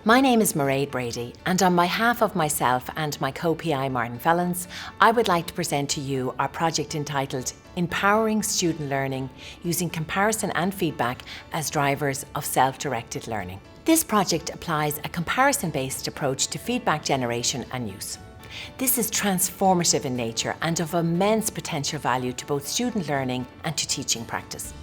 My name is Mairead Brady, and on behalf of myself and my co-PI Martin Fellons, I would like to present to you our project entitled Empowering Student Learning Using Comparison and Feedback as Drivers of Self-Directed Learning. This project applies a comparison-based approach to feedback generation and use. This is transformative in nature and of immense potential value to both student learning and to teaching practice.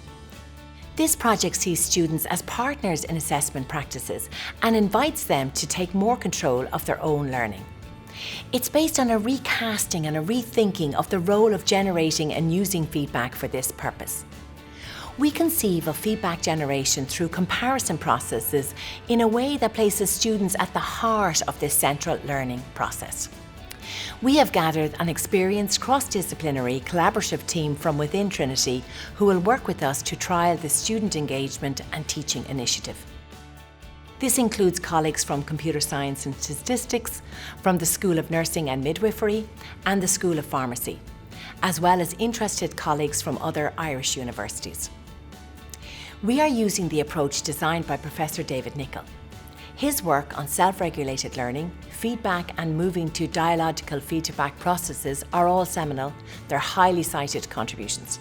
This project sees students as partners in assessment practices and invites them to take more control of their own learning. It's based on a recasting and a rethinking of the role of generating and using feedback for this purpose. We conceive of feedback generation through comparison processes in a way that places students at the heart of this central learning process. We have gathered an experienced cross-disciplinary collaborative team from within Trinity who will work with us to trial the student engagement and teaching initiative. This includes colleagues from Computer Science and Statistics, from the School of Nursing and Midwifery and the School of Pharmacy, as well as interested colleagues from other Irish universities. We are using the approach designed by Professor David Nicholl. His work on self-regulated learning, feedback and moving to dialogical feedback processes are all seminal. They're highly cited contributions.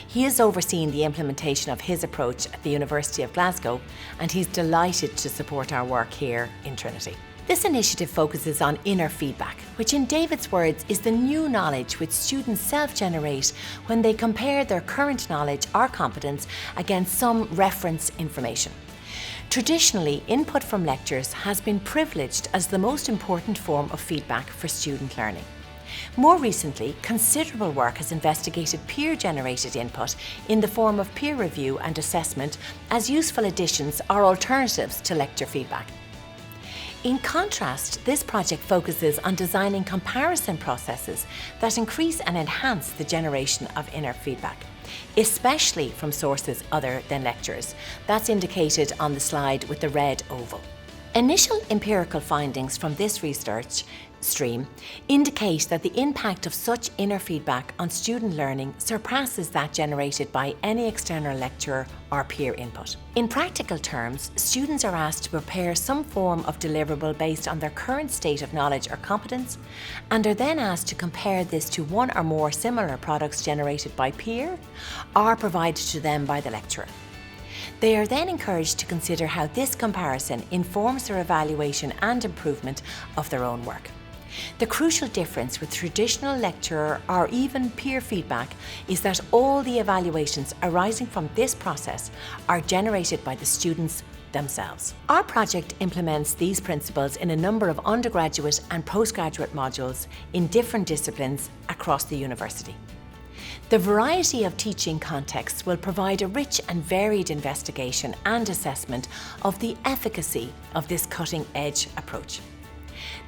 He has overseen the implementation of his approach at the University of Glasgow, and he's delighted to support our work here in Trinity. This initiative focuses on inner feedback, which in David's words is the new knowledge which students self-generate when they compare their current knowledge or competence against some reference information. Traditionally, input from lectures has been privileged as the most important form of feedback for student learning. More recently, considerable work has investigated peer-generated input in the form of peer review and assessment as useful additions or alternatives to lecture feedback. In contrast, this project focuses on designing comparison processes that increase and enhance the generation of inner feedback, especially from sources other than lectures. That's indicated on the slide with the red oval. Initial empirical findings from this research stream indicate that the impact of such inner feedback on student learning surpasses that generated by any external lecturer or peer input. In practical terms, students are asked to prepare some form of deliverable based on their current state of knowledge or competence, and are then asked to compare this to one or more similar products generated by peer or provided to them by the lecturer. They are then encouraged to consider how this comparison informs their evaluation and improvement of their own work. The crucial difference with traditional lecturer or even peer feedback is that all the evaluations arising from this process are generated by the students themselves. Our project implements these principles in a number of undergraduate and postgraduate modules in different disciplines across the university. The variety of teaching contexts will provide a rich and varied investigation and assessment of the efficacy of this cutting-edge approach.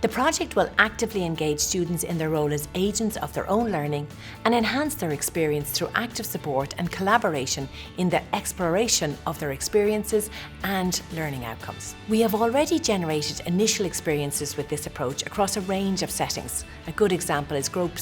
The project will actively engage students in their role as agents of their own learning and enhance their experience through active support and collaboration in the exploration of their experiences and learning outcomes. We have already generated initial experiences with this approach across a range of settings. A good example is group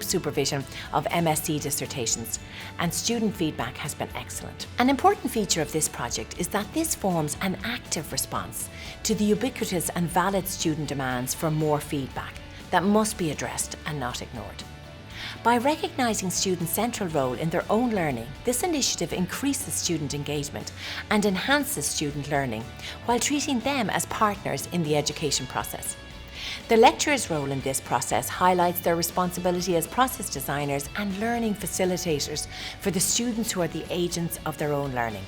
supervision of MSc dissertations, and student feedback has been excellent. An important feature of this project is that this forms an active response to the ubiquitous and valid student demands for more feedback that must be addressed and not ignored. By recognising students' central role in their own learning, this initiative increases student engagement and enhances student learning while treating them as partners in the education process. The lecturer's role in this process highlights their responsibility as process designers and learning facilitators for the students who are the agents of their own learning.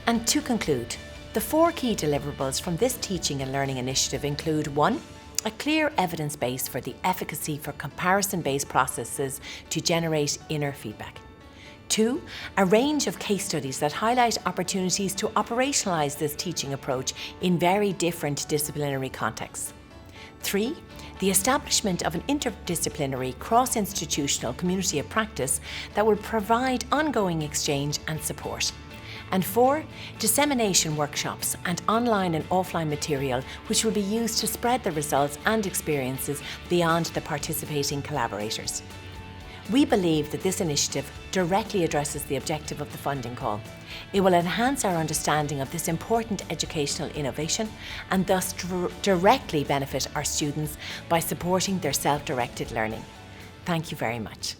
And to conclude, the 4 key deliverables from this teaching and learning initiative include 1. A clear evidence base for the efficacy for comparison-based processes to generate inner feedback. 2. A range of case studies that highlight opportunities to operationalise this teaching approach in very different disciplinary contexts. 3. The establishment of an interdisciplinary, cross-institutional community of practice that will provide ongoing exchange and support. And 4, dissemination workshops and online and offline material which will be used to spread the results and experiences beyond the participating collaborators. We believe that this initiative directly addresses the objective of the funding call. It will enhance our understanding of this important educational innovation and thus directly benefit our students by supporting their self-directed learning. Thank you very much.